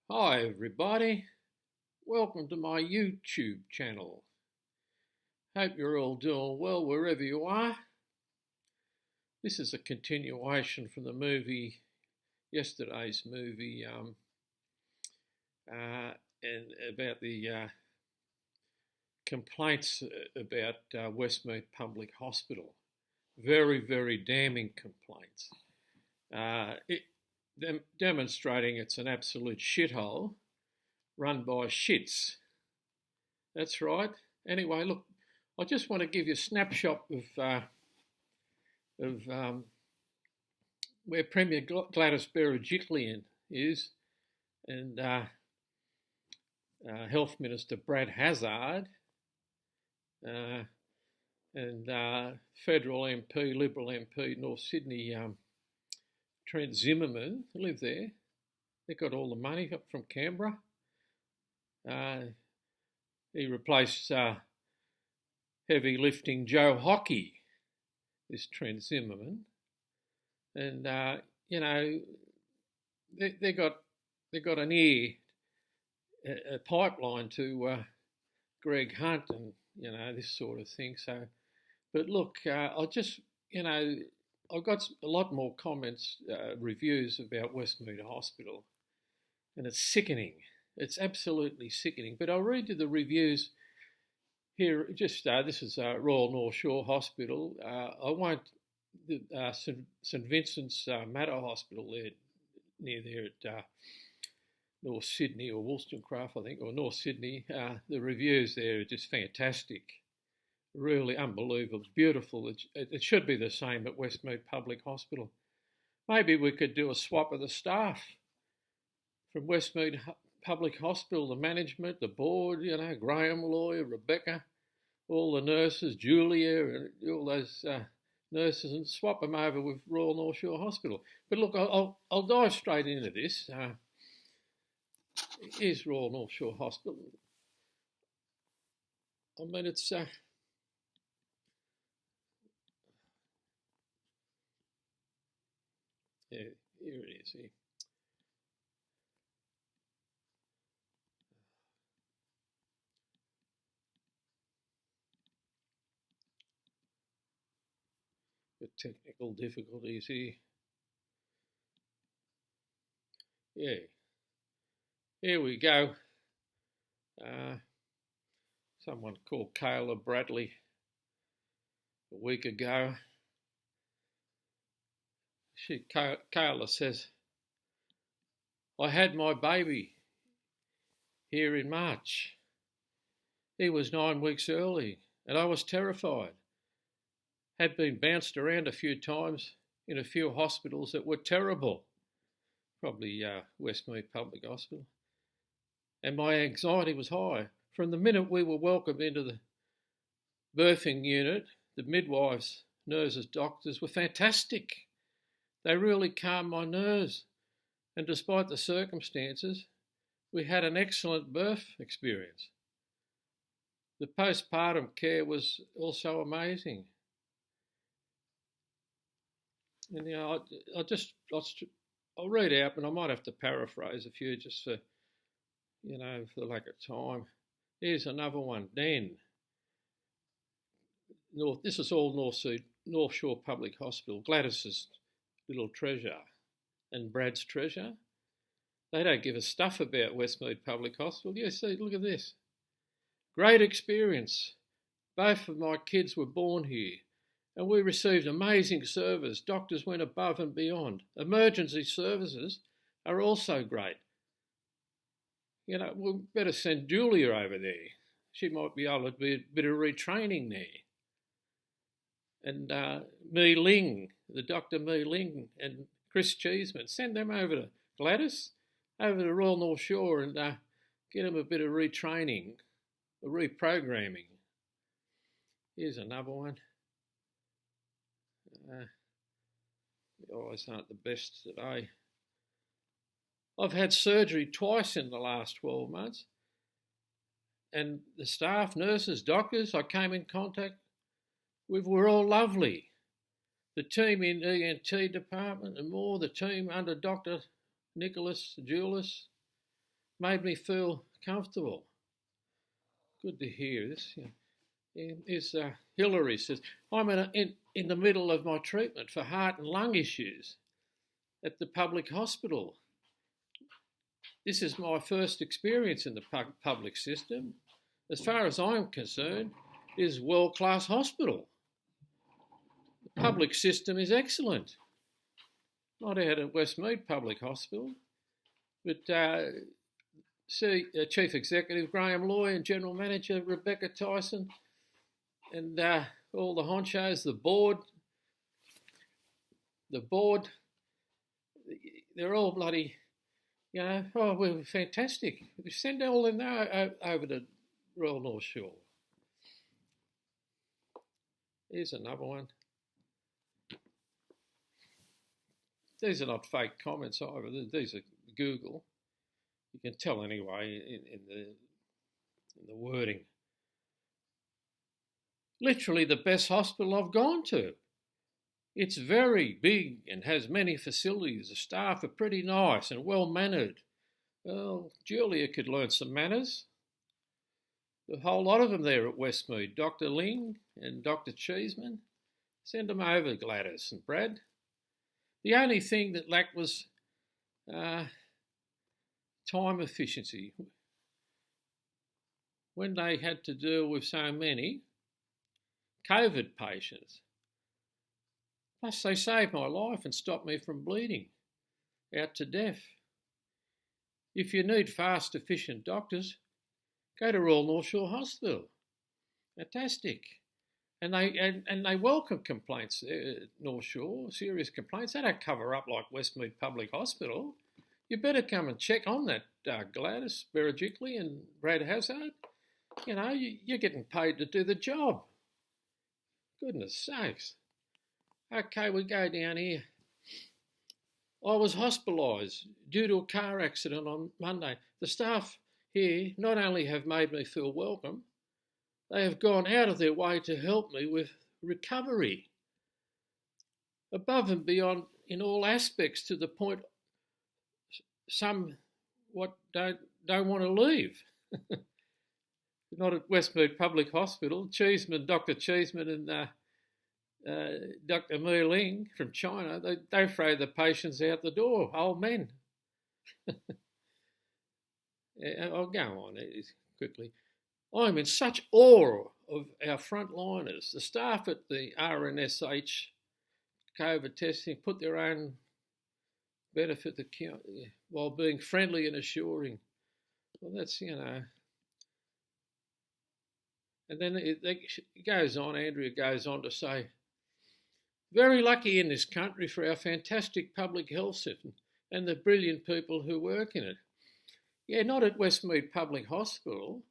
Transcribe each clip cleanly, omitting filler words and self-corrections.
Hi everybody, welcome to my YouTube channel. Hope you're all doing well wherever you are. This is a continuation from the movie, yesterday's movie, and about the complaints about Westmead Public Hospital. Very, very damning complaints. Demonstrating it's an absolute shithole run by shits. That's right. Anyway, look, I just want to give you a snapshot of where Premier Gladys Berejiklian is and Health Minister Brad Hazzard and Federal MP, Liberal MP, North Sydney, Trent Zimmerman, live there. They got all the money up from Canberra. He replaced heavy lifting Joe Hockey, this Trent Zimmerman, and they got an ear, a pipeline to Greg Hunt, and this sort of thing. So, but look, I've got a lot more comments, reviews about Westmead Hospital, and it's sickening. It's absolutely sickening. But I'll read you the reviews here. Just this is Royal North Shore Hospital. I won't. St Vincent's Mater Hospital there, near there at North Sydney or Wollstonecraft, I think, or North Sydney. The reviews there are just fantastic. Really unbelievable, beautiful. It should be the same at Westmead Public Hospital. Maybe we could do a swap of the staff from Westmead Public Hospital, the management, the board, Graham, lawyer, Rebecca, all the nurses, Julia, and all those nurses, and swap them over with Royal North Shore Hospital. But look, I'll dive straight into this. Here's Royal North Shore Hospital. I mean, it's... Yeah, here it is. Here. The technical difficulties here. Yeah, here we go. Someone called Kayla Bradley a week ago. Kayla says, I had my baby here in March. He was 9 weeks early and I was terrified. Had been bounced around a few times in a few hospitals that were terrible, probably Westmead Public Hospital, and my anxiety was high. From the minute we were welcomed into the birthing unit, the midwives, nurses, doctors were fantastic. They really calmed my nerves, and despite the circumstances, we had an excellent birth experience. The postpartum care was also amazing. And I'll read out, but I might have to paraphrase a few just for the lack of time. Here's another one, Dan. This is all North Shore Public Hospital. Gladys's little treasure and Brad's treasure. They don't give a stuff about Westmead Public Hospital. Yeah, see, look at this. Great experience. Both of my kids were born here and we received amazing service. Doctors went above and beyond. Emergency services are also great. We better send Julia over there. She might be able to do a bit of retraining there. And Mi Ling, the Dr. Mi Ling and Chris Cheeseman, send them over to Gladys, over to Royal North Shore and get them a bit of retraining, reprogramming. Here's another one. The eyes aren't the best today. I've had surgery twice in the last 12 months and the staff, nurses, doctors I came in contact with were all lovely. The team in ENT department and more, the team under Dr. Nicholas Julis, made me feel comfortable. Good to hear this. Is Hillary says, I'm in the middle of my treatment for heart and lung issues at the public hospital. This is my first experience in the public system. As far as I'm concerned, it is a world-class hospital. The public system is excellent. Not out at Westmead Public Hospital, but Chief Executive Graham Loy and General Manager Rebecca Tyson and all the honchos, the board, they're all bloody, we're fantastic. We send all them over to Royal North Shore. Here's another one. These are not fake comments either. These are Google. You can tell anyway in the wording. Literally the best hospital I've gone to. It's very big and has many facilities. The staff are pretty nice and well mannered. Well, Julia could learn some manners. A whole lot of them there at Westmead. Dr. Ling and Dr. Cheeseman. Send them over, Gladys and Brad. The only thing that lacked was time efficiency. When they had to deal with so many COVID patients. Plus, they saved my life and stopped me from bleeding out to death. If you need fast, efficient doctors, go to Royal North Shore Hospital. Fantastic. And they welcome complaints at North Shore, serious complaints. They don't cover up like Westmead Public Hospital. You better come and check on that, Gladys Berejiklian and Brad Hazard. You're getting paid to do the job. Goodness sakes. Okay, we go down here. I was hospitalised due to a car accident on Monday. The staff here not only have made me feel welcome, they have gone out of their way to help me with recovery, above and beyond in all aspects, to the point some don't want to leave. Not at Westmead Public Hospital. Dr. Cheeseman and Dr. Merling from China, they throw the patients out the door, old men. I'll go on quickly. I'm in such awe of our frontliners. The staff at the RNSH COVID testing put their own benefit account while being friendly and assuring. Well, that's, And then it goes on, Andrea goes on to say, very lucky in this country for our fantastic public health system and the brilliant people who work in it. Yeah, not at Westmead Public Hospital.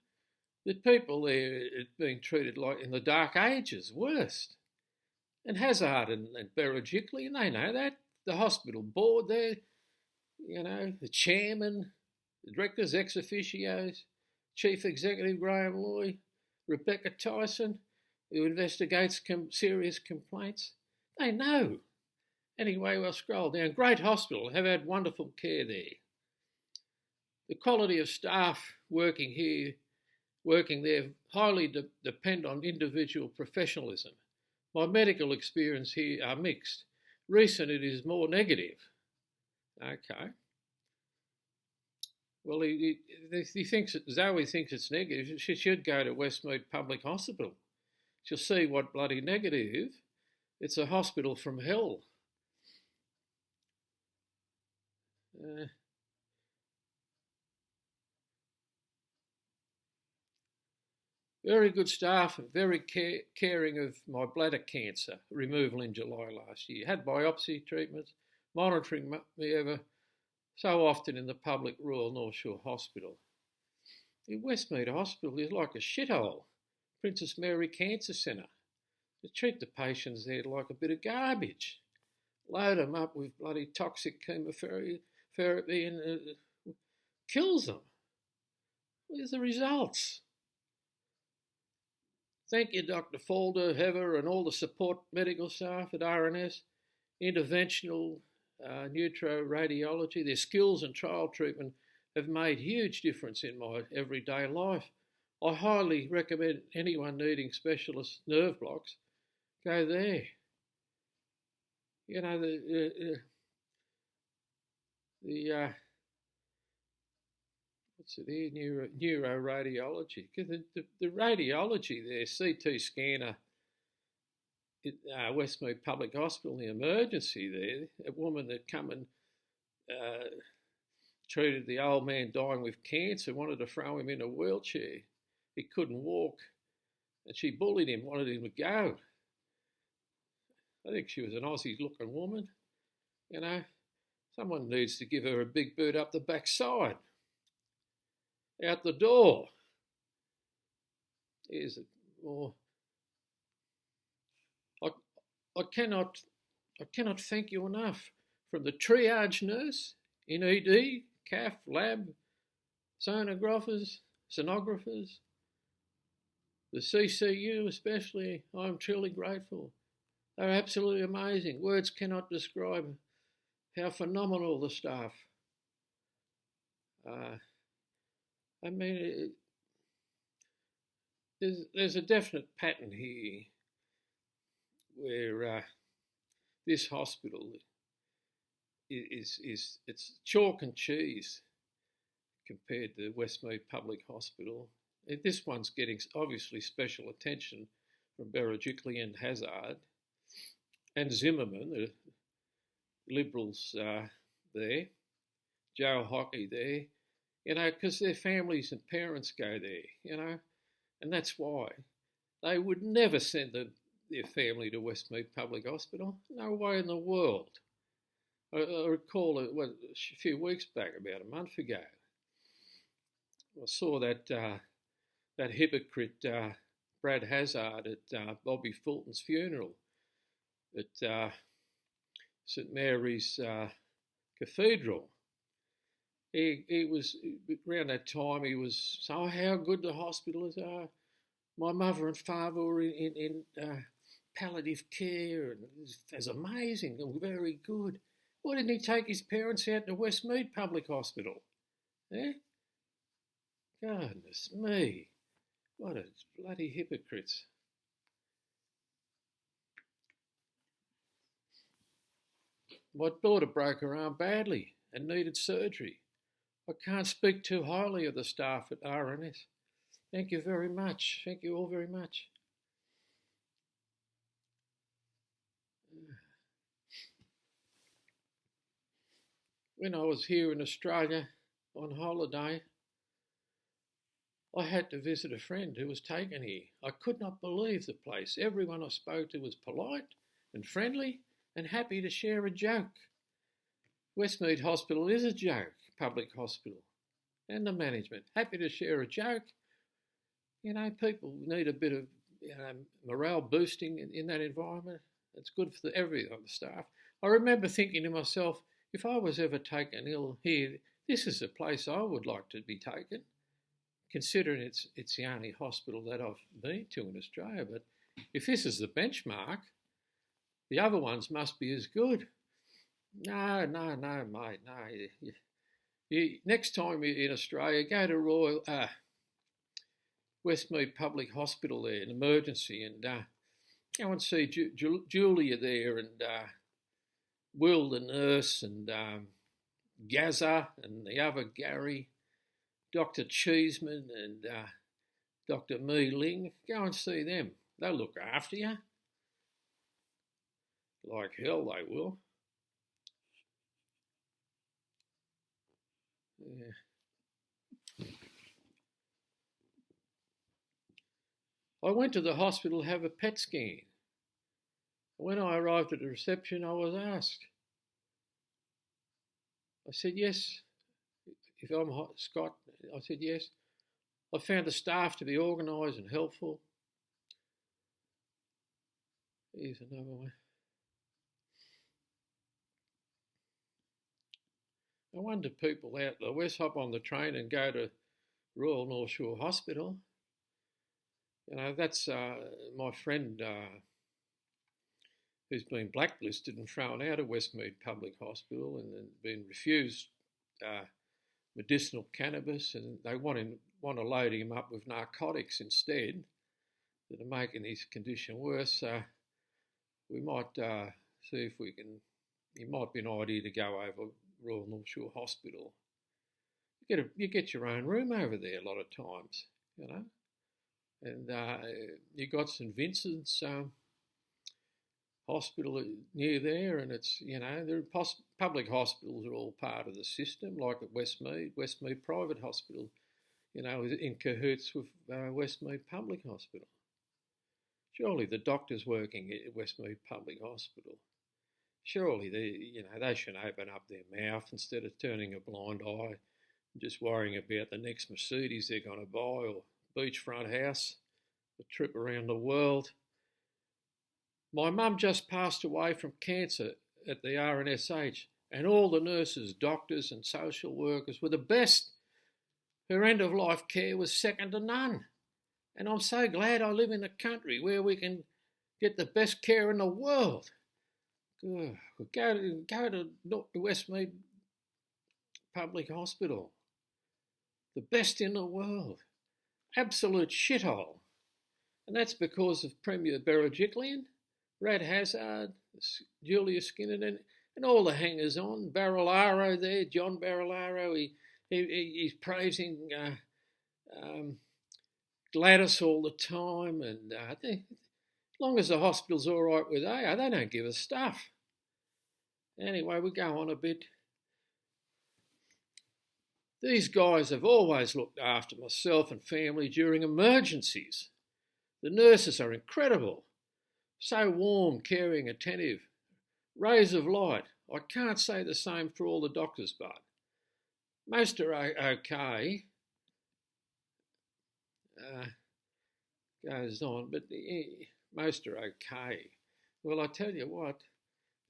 The people there are being treated like in the Dark Ages, worst. And Hazard and Berejiklian, and they know that. The hospital board there, the chairman, the directors, ex officios, Chief Executive Graham Loy, Rebecca Tyson, who investigates serious complaints. They know. Anyway, we'll scroll down. Great hospital, have had wonderful care there. The quality of staff working there, highly depend on individual professionalism. My medical experience here are mixed. Recent, it is more negative. Okay. Well, Zoe thinks it's negative. She should go to Westmead Public Hospital. She'll see what bloody negative. It's a hospital from hell. Very good staff and very caring of my bladder cancer removal in July last year. Had biopsy treatments, monitoring me ever so often in the public Royal North Shore Hospital. The Westmead Hospital is like a shithole. Princess Mary Cancer Centre. They treat the patients there like a bit of garbage. Load them up with bloody toxic chemotherapy and kills them. Where's the results? Thank you, Dr. Falder, Heather, and all the support medical staff at RNS, interventional neuroradiology. Their skills and trial treatment have made huge difference in my everyday life. I highly recommend anyone needing specialist nerve blocks go there. You know, what's it here? Neuroradiology. The radiology there, CT scanner at Westmead Public Hospital, the emergency there, a woman that come and treated the old man dying with cancer, wanted to throw him in a wheelchair. He couldn't walk, and she bullied him, wanted him to go. I think she was an Aussie-looking woman. You know, someone needs to give her a big boot up the backside, out the door. Here's it. More. I cannot thank you enough. From the triage nurse in ED, CAF, lab, sonographers, the CCU especially, I'm truly grateful. They're absolutely amazing. Words cannot describe how phenomenal the staff. I mean, there's a definite pattern here where this hospital it's chalk and cheese compared to Westmead Public Hospital. This one's getting obviously special attention from Berejiklian and Hazard and Zimmerman, the Liberals there, Joe Hockey there, you know, because their families and parents go there, you know, and that's why. They would never send their family to Westmead Public Hospital. No way in the world. I recall it a few weeks back, about a month ago. I saw that hypocrite Brad Hazard at Bobby Fulton's funeral at St Mary's Cathedral. He was, around that time, he was, oh, how good the hospital is. My mother and father were in palliative care, and it was amazing and very good. Why didn't he take his parents out to Westmead Public Hospital? Eh? Goodness me. What a bloody hypocrites. My daughter broke her arm badly and needed surgery. I can't speak too highly of the staff at RNS. Thank you very much. Thank you all very much. When I was here in Australia on holiday, I had to visit a friend who was taken here. I could not believe the place. Everyone I spoke to was polite and friendly and happy to share a joke. Westmead Hospital is a joke, public hospital, and the management. Happy to share a joke. You know, people need a bit of morale boosting in that environment. It's good for everyone, the staff. I remember thinking to myself, if I was ever taken ill here, this is a place I would like to be taken, considering it's the only hospital that I've been to in Australia. But if this is the benchmark, the other ones must be as good. No, mate, no. Next time you're in Australia, go to Westmead Public Hospital there, an emergency, and go and see Julia there, and Will the nurse, and Gazza and the other Gary, Dr. Cheeseman and Dr. Mee Ling. Go and see them. They'll look after you. Like hell they will. Yeah. I went to the hospital to have a PET scan. When I arrived at the reception, I was asked. I said, yes. If I'm Scott, I said, yes. I found the staff to be organised and helpful. Here's another one. I wonder people out the west hop on the train and go to Royal North Shore Hospital. You know, that's my friend who's been blacklisted and thrown out of Westmead Public Hospital and then been refused medicinal cannabis, and they want to load him up with narcotics instead that are making his condition worse. So we might see if we can. It might be an idea to go over Royal North Shore Hospital. You get your own room over there a lot of times, you know, and you got St Vincent's Hospital near there, and it's, you know, public hospitals are all part of the system, like at Westmead Private Hospital, you know, is in cahoots with Westmead Public Hospital. Surely the doctors working at Westmead Public Hospital, surely they should open up their mouth instead of turning a blind eye and just worrying about the next Mercedes they're going to buy or beachfront house, a trip around the world. My mum just passed away from cancer at the RNSH, and all the nurses, doctors and social workers were the best. Her end-of-life care was second to none. And I'm so glad I live in a country where we can get the best care in the world. Go to Westmead Public Hospital. The best in the world. Absolute shithole. And that's because of Premier Berejiklian, Brad Hazard, Julia Skinner, and all the hangers-on. Barilaro there, John Barilaro, he's praising Gladys all the time, and as long as the hospital's all right with AA, they don't give us stuff. Anyway, we go on a bit. These guys have always looked after myself and family during emergencies. The nurses are incredible. So warm, caring, attentive. Rays of light. I can't say the same for all the doctors, but most are okay. Goes on, but most are okay. Well, I tell you what,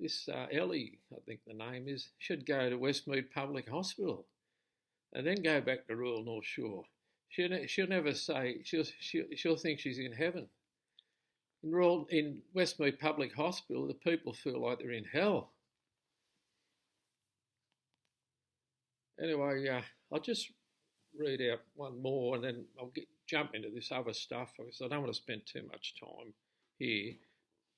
this Ellie, I think the name is, should go to Westmead Public Hospital and then go back to Royal North Shore. She'll never say, she'll think she's in heaven. In Westmead Public Hospital, the people feel like they're in hell. Anyway, I'll just read out one more and then I'll jump into this other stuff because I don't want to spend too much time here.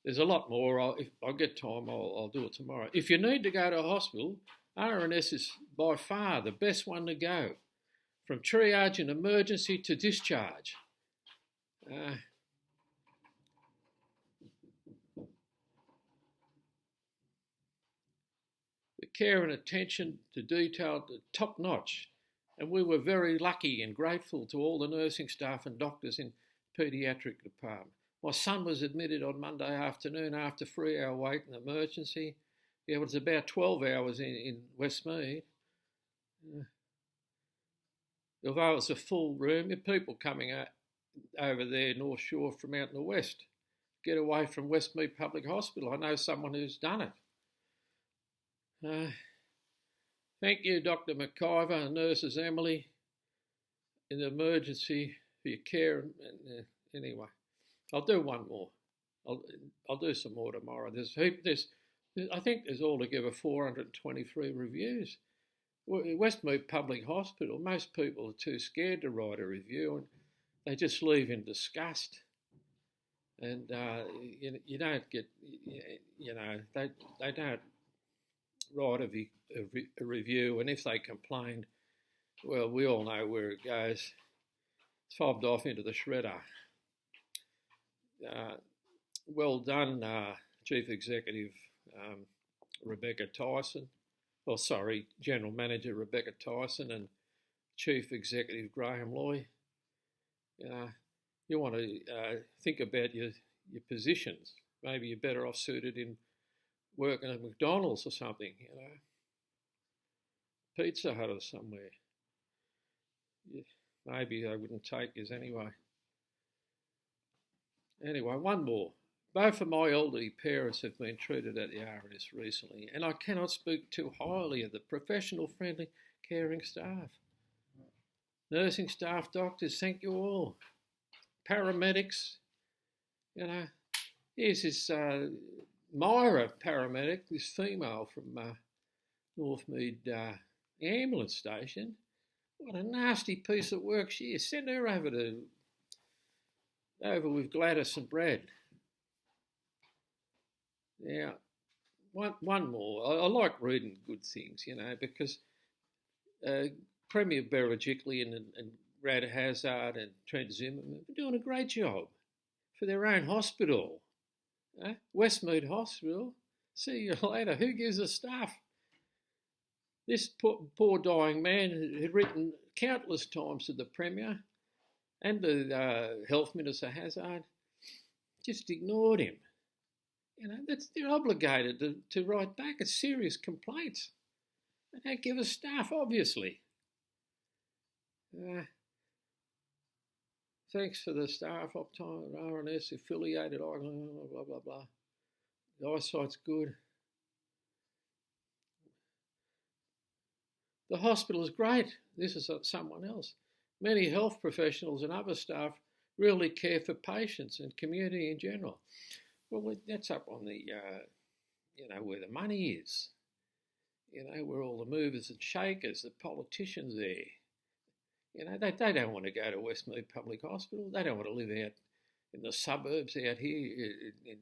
There's a lot more. If I get time, I'll do it tomorrow. If you need to go to a hospital, RNS is by far the best one to go, from triage and emergency to discharge. The care and attention to detail, top notch. And we were very lucky and grateful to all the nursing staff and doctors in the paediatric department. My son was admitted on Monday afternoon after 3-hour wait in emergency. Yeah, it was about 12 hours in Westmead. Although it was a full room, there were people coming out over there North Shore from out in the west. Get away from Westmead Public Hospital. I know someone who's done it. Thank you, Dr. McIver and nurses Emily in the emergency for your care. Anyway, I'll do one more. I'll do some more tomorrow. I think there's altogether 423 reviews. Westmead Public Hospital, most people are too scared to write a review and they just leave in disgust. And you don't get, they don't write a review, and if they complain, well, we all know where it goes. It's fobbed off into the shredder. Well done, Chief Executive Rebecca Tyson. General Manager Rebecca Tyson and Chief Executive Graham Loy. You want to think about your positions. Maybe you're better off suited in working at McDonald's or something, Pizza Hut or somewhere. Yeah, maybe they wouldn't take us anyway. Anyway, one more. Both of my elderly parents have been treated at the RNS recently, and I cannot speak too highly of the professional, friendly, caring staff. Nursing staff, doctors, thank you all. Paramedics, here's this Myra paramedic, this female from Northmead ambulance station. What a nasty piece of work she is. Send her over with Gladys and Brad. Now, one more. I like reading good things, because Premier Berejiklian and Brad Hazard and Trent Zimmerman are doing a great job for their own hospital. Westmead Hospital, see you later. Who gives a stuff? This poor dying man had written countless times to the Premier and the Health Minister Hazard, just ignored him. They're obligated to write back a serious complaints. They don't give a stuff, obviously. Thanks for the staff uptime, RNS affiliated, blah, blah, blah. The eyesight's good. The hospital is great. This is someone else. Many health professionals and other staff really care for patients and community in general. Well, that's up on the, where the money is. Where all the movers and shakers, the politicians there. They don't want to go to Westmead Public Hospital. They don't want to live out in the suburbs out here in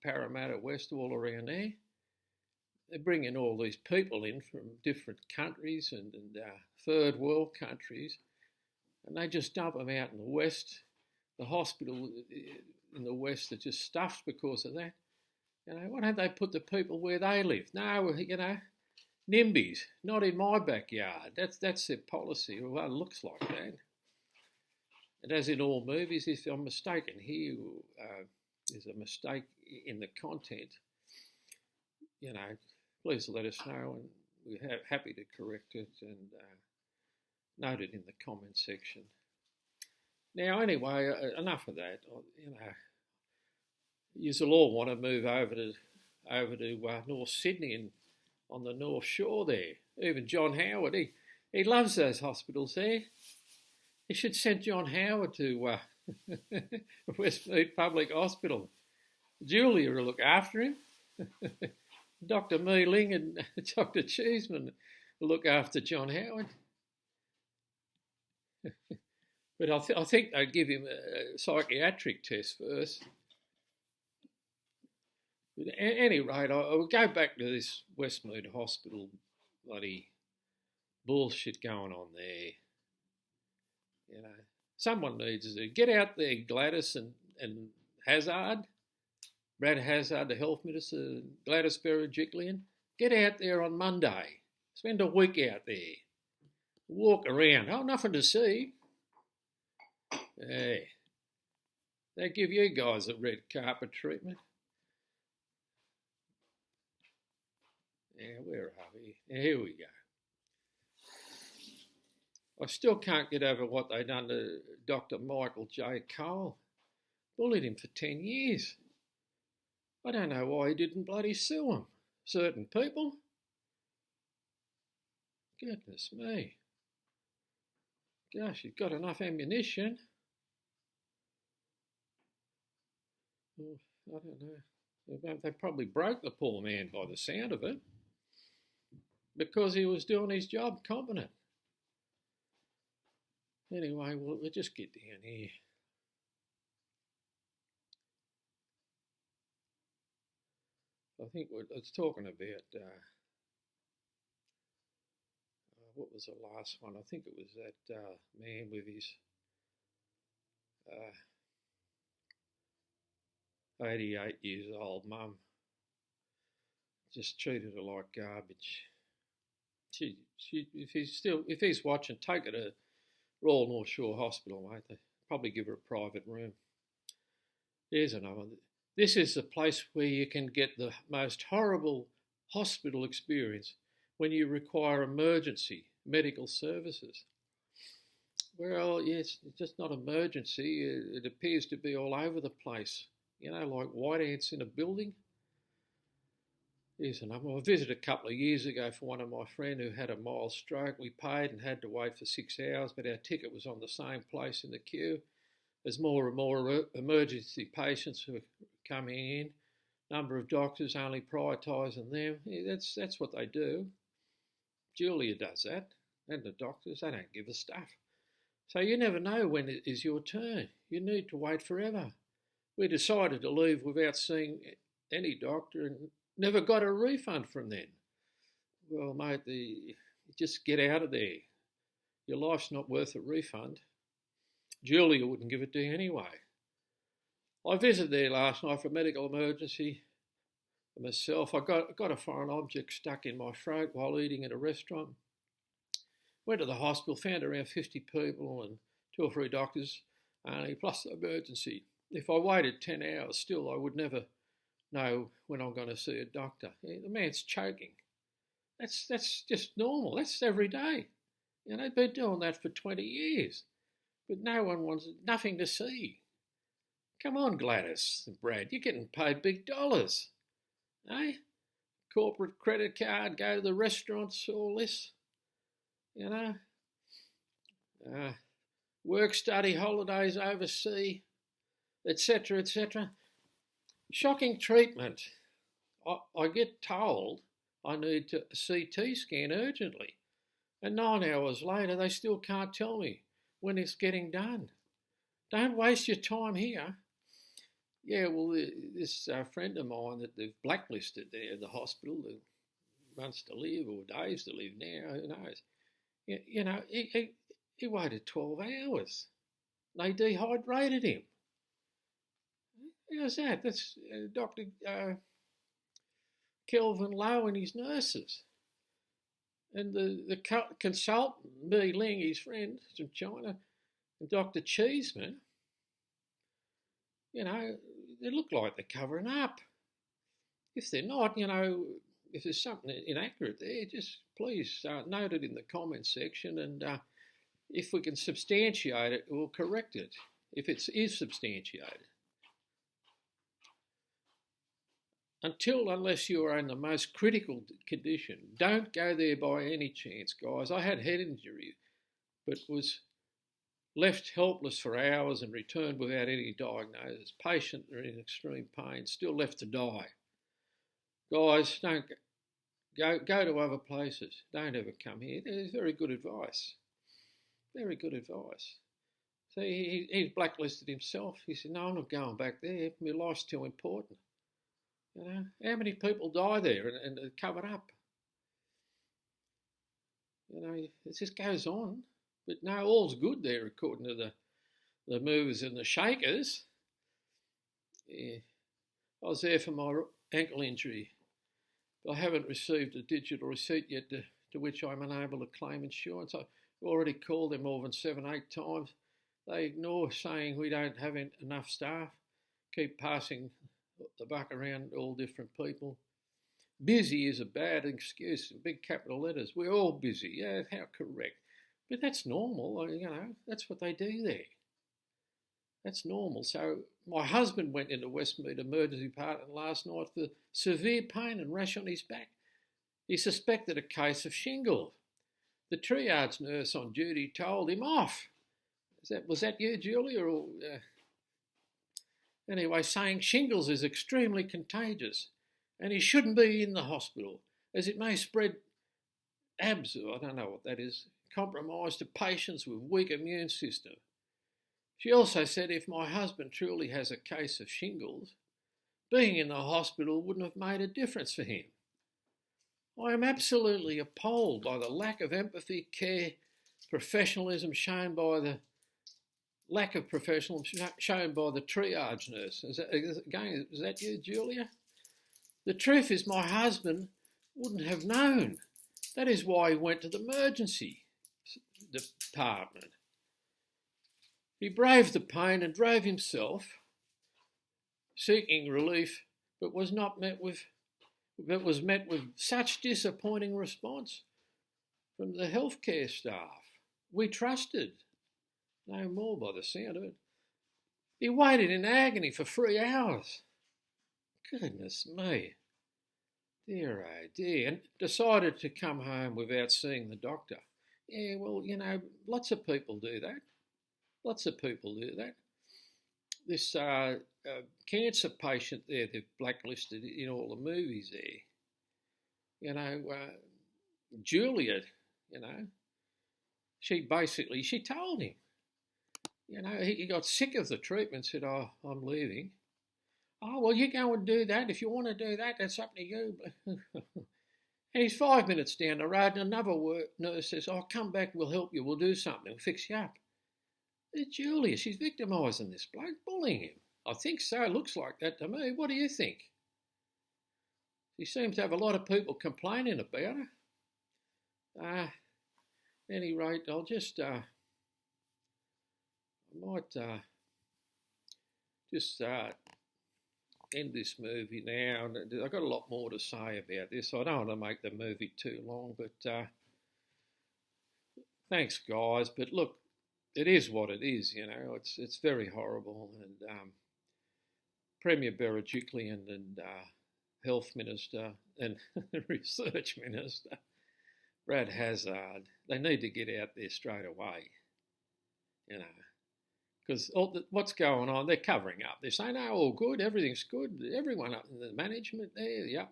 Parramatta West, all around there. They're bringing all these people in from different countries and third world countries, and they just dump them out in the West. The hospital in the West are just stuffed because of that. Why don't they put the people where they live? No, NIMBYs, not in my backyard. That's their policy. Well, it looks like that. And as in all movies, if I'm mistaken here, there's a mistake in the content, please let us know, and we're happy to correct it and note it in the comment section. Now, anyway, enough of that. You'll all want to move over to North Sydney and on the North Shore there. Even John Howard, he loves those hospitals there. He should send John Howard to Westmead Public Hospital. Julia will look after him. Dr. Mealing and Dr. Cheeseman will look after John Howard. But I think they'd give him a psychiatric test first. But at any rate, I will go back to this Westmead Hospital bloody bullshit going on there. Someone needs to get out there, Gladys and Hazard, Brad Hazard, the Health Minister, Gladys Berejiklian. Get out there on Monday. Spend a week out there. Walk around. Oh, nothing to see. Hey, they give you guys a red carpet treatment. Yeah, where are we? Here we go. I still can't get over what they done to Dr. Michael J. Cole. Bullied him for 10 years. I don't know why he didn't bloody sue him. Certain people. Goodness me. Gosh, he's got enough ammunition. I don't know. They probably broke the poor man by the sound of it. Because he was doing his job competent. Anyway, we'll just get down here. I think it's talking about, what was the last one? I think it was that man with his 88 years old mum. Just treated her like garbage. If he's watching, take her to Royal North Shore Hospital, mate. They probably give her a private room. Here's another one. This is the place where you can get the most horrible hospital experience when you require emergency medical services. Well, yes, it's just not emergency. It appears to be all over the place. Like white ants in a building. Here's another one. I visited a couple of years ago for one of my friends who had a mild stroke. We paid and had to wait for 6 hours, but our ticket was on the same place in the queue. There's more and more emergency patients who are coming in. Number of doctors only prioritising them. Yeah, that's what they do. Julia does that. And the doctors, they don't give a stuff. So you never know when it is your turn. You need to wait forever. We decided to leave without seeing any doctor and never got a refund from them. Well, mate, just get out of there. Your life's not worth a refund. Julia wouldn't give it to you anyway. I visited there last night for medical emergency. Myself, I got a foreign object stuck in my throat while eating at a restaurant. Went to the hospital, found around 50 people and 2 or 3 doctors only, plus the emergency. If I waited 10 hours still, I would never know when I'm going to see a doctor. Yeah, the man's choking. That's just normal. That's every day. You know, they've been doing that for 20 years. But no one wants nothing to see. Come on, Gladys and Brad, you're getting paid big dollars. Eh? Corporate credit card, go to the restaurants, all this. You know? Work, study, holidays overseas, etc., etc. Shocking treatment. I get told I need a CT scan urgently. And 9 hours later, they still can't tell me when it's getting done. Don't waste your time here. Yeah, well, this friend of mine that they've blacklisted there at the hospital, that wants to live, or Dave's to live now, who knows. You know, he waited 12 hours. They dehydrated him. How's that? That's Dr. Kelvin Lowe and his nurses. And the consultant, Mi Ling, his friend from China, and Dr. Cheeseman, you know, they look like they're covering up. If they're not, you know, if there's something inaccurate there, just please note it in the comment section, and if we can substantiate it, we'll correct it, if it is substantiated. Unless you are in the most critical condition, don't go there by any chance, guys. I had head injury, but was left helpless for hours and returned without any diagnosis. Patient in extreme pain, still left to die. Guys, don't go to other places. Don't ever come here. There's very good advice. Very good advice. So he's blacklisted himself. He said, no, I'm not going back there. My life's too important. You know, how many people die there and are covered up? You know, it just goes on. But no, all's good there according to the movers and the shakers. Yeah. I was there for my ankle injury, but I haven't received a digital receipt yet to which I'm unable to claim insurance. I've already called them more than 7, 8 times. They ignore saying we don't have enough staff, keep passing the buck around all different people. Busy is a bad excuse, in big capital letters. We're all busy. Yeah, how correct. But that's normal, you know, that's what they do there. That's normal. So my husband went into Westmead Emergency Department last night for severe pain and rash on his back. He suspected a case of shingles. The triage nurse on duty told him off. Was that you, Julia? Or, anyway, saying shingles is extremely contagious and he shouldn't be in the hospital as it may spread abs, I don't know what that is, compromised to patients with weak immune system. She also said if my husband truly has a case of shingles, being in the hospital wouldn't have made a difference for him. I am absolutely appalled by the lack of empathy, care, professionalism shown by the triage nurse. Is that you, Julia? The truth is my husband wouldn't have known. That is why he went to the emergency department. He braved the pain and drove himself, seeking relief, but was met with such disappointing response from the healthcare staff. We trusted no more by the sound of it. He waited in agony for 3 hours. Goodness me. Dear, oh dear. And decided to come home without seeing the doctor. Yeah, well, you know, lots of people do that. Lots of people do that. This cancer patient there, they've blacklisted in all the movies there. You know, Julia, you know, she told him, he got sick of the treatment, said, "Oh, I'm leaving." "Oh, well, you go and do that. If you want to do that, that's up to you." And he's 5 minutes down the road, and another nurse says, "Oh, come back, we'll help you, we'll do something, we'll fix you up." It's Julia, she's victimising this bloke, bullying him. I think so, looks like that to me. What do you think? She seems to have a lot of people complaining about her. At any rate, I'll just, I might just end this movie now. I've got a lot more to say about this. I don't want to make the movie too long, but thanks, guys. But look, it is what it is, It's very horrible. And Premier Berejiklian and Health Minister and Research Minister Brad Hazzard, they need to get out there straight away, because what's going on, they're covering up. They're saying, "Oh, all good, everything's good." Everyone up in the management there,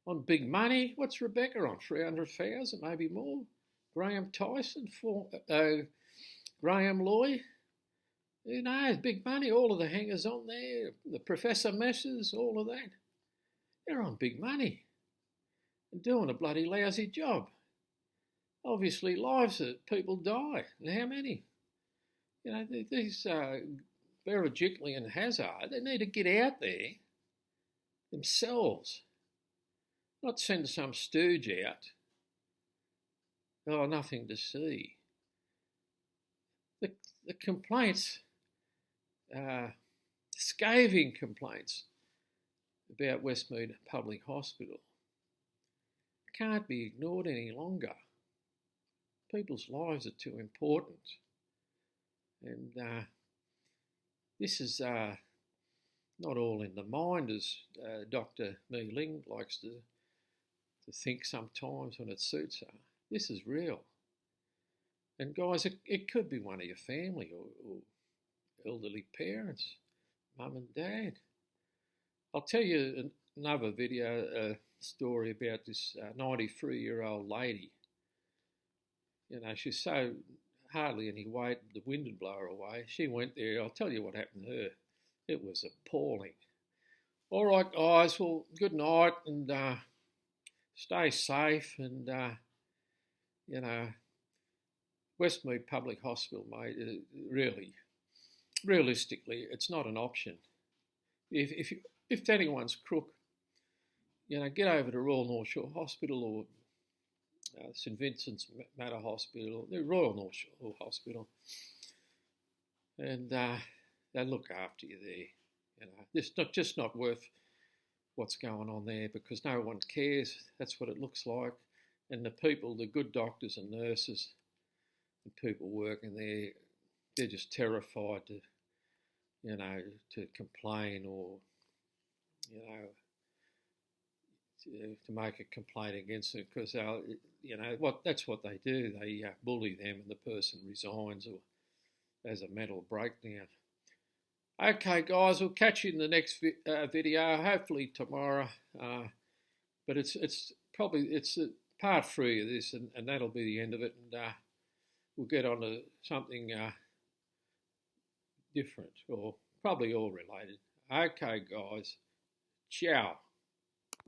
on big money. What's Rebecca on? 300,000, maybe more. Graham Tyson, Graham Loy. Who knows? Big money. All of the hangers on there, the Professor Messers, all of that. They're on big money and doing a bloody lousy job. Obviously, lives of people die. And how many? These Berejiklian and Hazard, they need to get out there themselves, not send some stooge out. Oh, nothing to see. The complaints, scathing complaints about Westmead Public Hospital can't be ignored any longer. People's lives are too important. And this is not all in the mind, as Dr. Mi Ling likes to think sometimes when it suits her. This is real. And guys, it could be one of your family or elderly parents, mum and dad. I'll tell you another video story about this 93-year-old lady. She's so hardly any weight, the wind would blow her away. She went there. I'll tell you what happened to her. It was appalling. All right, guys. Well, good night and stay safe. And, Westmead Public Hospital, mate, really, realistically, it's not an option. If anyone's crook, get over to Royal North Shore Hospital or St Vincent's Mater Hospital, the Royal North Shore Hospital, and they look after you there. It's just not worth what's going on there because no one cares. That's what it looks like, and the people, the good doctors and nurses, and people working there, they're just terrified to, to complain or, to make a complaint against it because that's what they do. They bully them and the person resigns or has a mental breakdown. Okay, guys, we'll catch you in the next video, hopefully tomorrow. But it's part 3 of this, and that'll be the end of it. And we'll get on to something different or probably all related. Okay, guys. Ciao.